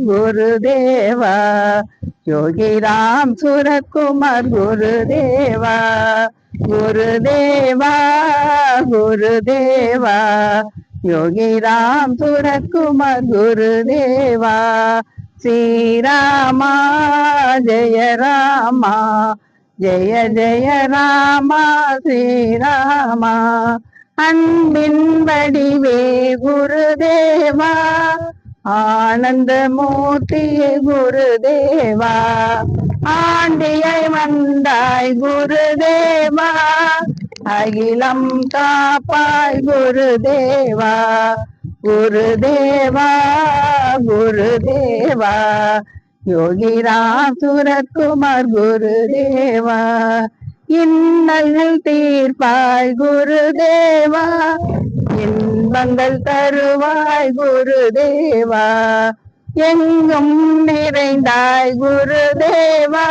गुरुदेवा योगी राम सूरत कुमार गुरुदेवा गुरुदेवा गुरुदेवा योगी राम सूरत कुमार गुरुदेवा श्री रामा जय रामा जय जय रामा श्री रामा அன்பின் வடிவே குருதேவா ஆனந்த மூர்த்தி குருதேவா ஆண்டியை வந்தாய் குருதேவா அகிலம் காப்பாய் குருதேவா குருதேவா குருதேவா யோகி ராம் சூரத் குமார் குருதேவா இன்னல்கள் தீர்ப்பாய் குருதேவா இன்பங்கள் தருவாய் குருதேவா எங்கும் நிறைந்தாய் குருதேவா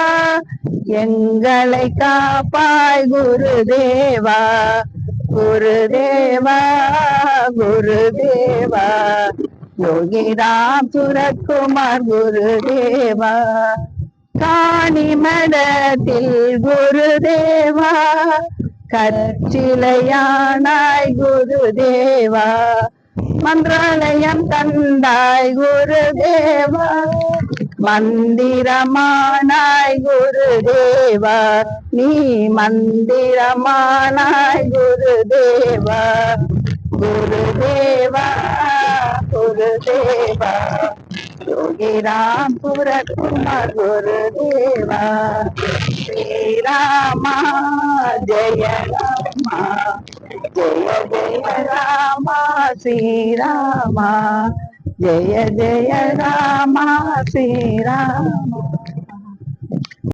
எங்களை காப்பாய் குருதேவா குருதேவா குருதேவா யோகி ராம் சூரத் குமார் குருதேவா காணி மடத்தில் குருதேவா கற்சிலையானாய் குருதேவா மந்திராலயம் தந்தாய் குருதேவா மந்திரமானாய் குருதேவா நீ மந்திரமானாய் குருதேவா குருதேவா குருதேவா योगी राम सूरत कुमार गुरुदेवा श्री रामा जय रामा जय जय रामा श्री रामा जय जय रामा श्री रामा।